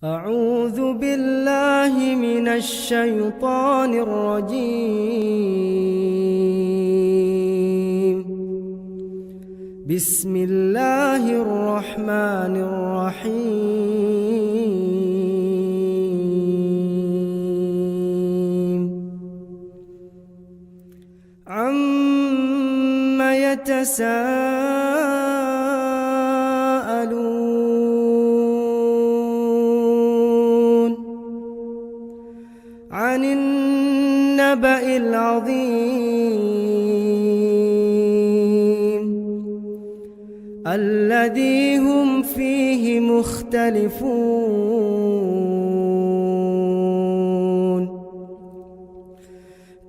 أعوذ بالله من الشيطان الرجيم. بسم الله الرحمن الرحيم. عَمَّ يتساءلون عن النبأ العظيم الذي هم فيه مختلفون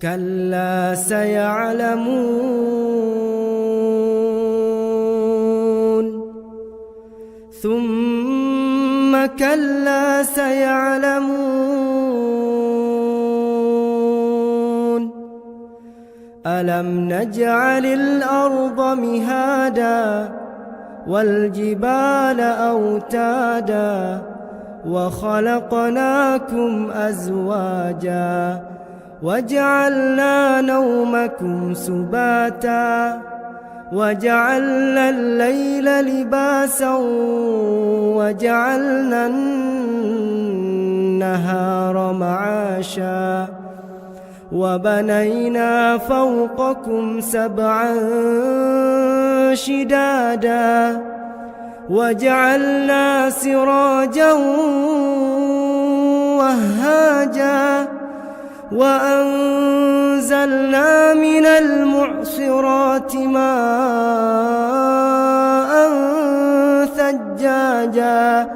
كلا سيعلمون ثم كلا سيعلمون ألم نجعل الأرض مهادا والجبال أوتادا وخلقناكم أزواجا وجعلنا نومكم سباتا وجعلنا الليل لباسا وجعلنا النهار معاشا وبنينا فوقكم سبعا شدادا وجعلنا سراجا وهاجا وأنزلنا من المعصرات ماء ثجاجا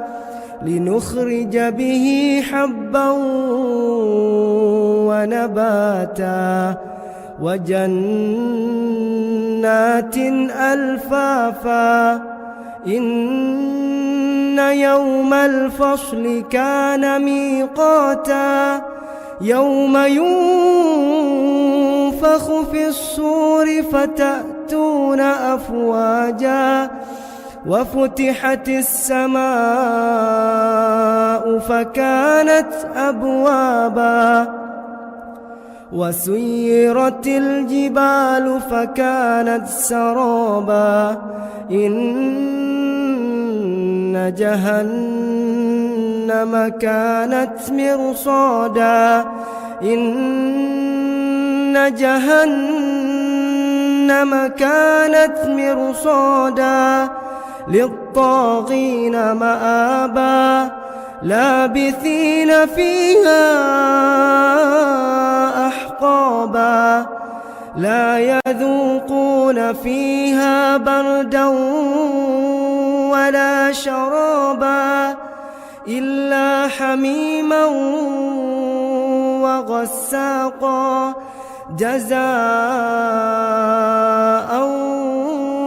لنخرج به حبا ونباتا وجنات ألفافا إن يوم الفصل كان ميقاتا يوم ينفخ في الصور فتأتون أفواجا وفتحت السماء فكانت أبوابا وسيرت الجبال فكانت سرابا إن جهنم كانت مرصادا إن جهنم كانت مرصادا للطاغين مآبا لابثين فيها أحقابا لا يذوقون فيها بردا ولا شرابا إلا حميما وغساقا جزاء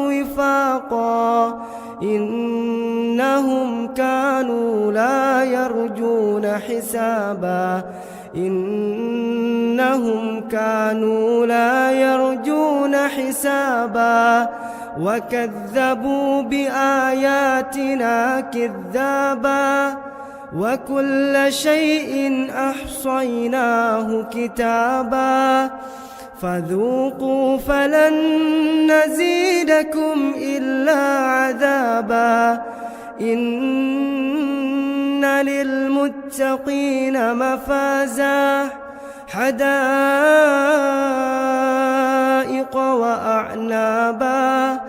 وفاقا إنهم كانوا لا يرجون حسابا إنهم كانوا لا يرجون حسابا وكذبوا بآياتنا كذابا وكل شيء أحصيناه كتابا فذوقوا فلن نزيدكم إلا عذابا إن للمتقين مفازا حدائق وأعنابا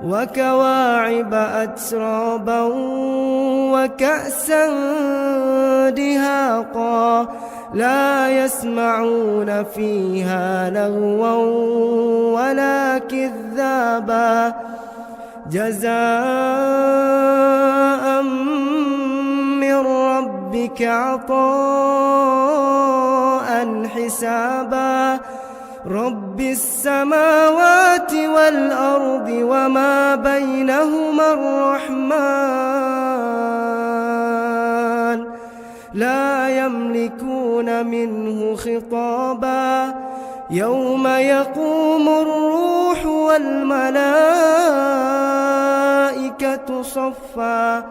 وكواعب أترابا وكأسا دهاقا لا يسمعون فيها لغوا ولا كذابا جزاء من ربك عطاء حسابا رب السماوات والأرض وما بينهما الرحمن لا يملكون منه خطابا يوم يقوم الروح والملائكة صفا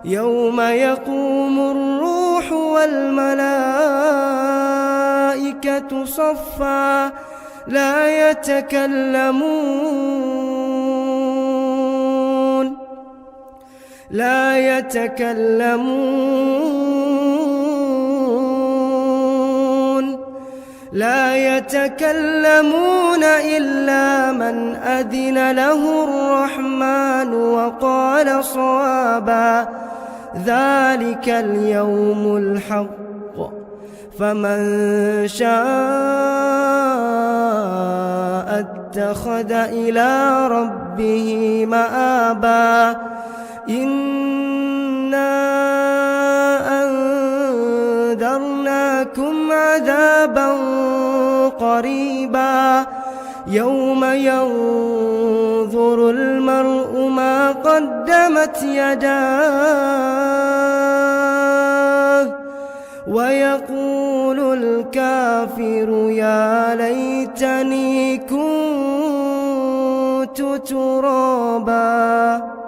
يوم يقوم الروح والملائكة صفا لا يتكلمون إلا من أذن له الرحمن وقال صوابا ذلك اليوم الحق فمن شاء اتخذ إلى ربه مآبا إنا أنذرناكم عذابا قريبا يوم ينظر المرء ما قدمت يداه ويقول الكافر يا ليتني كنت ترابا.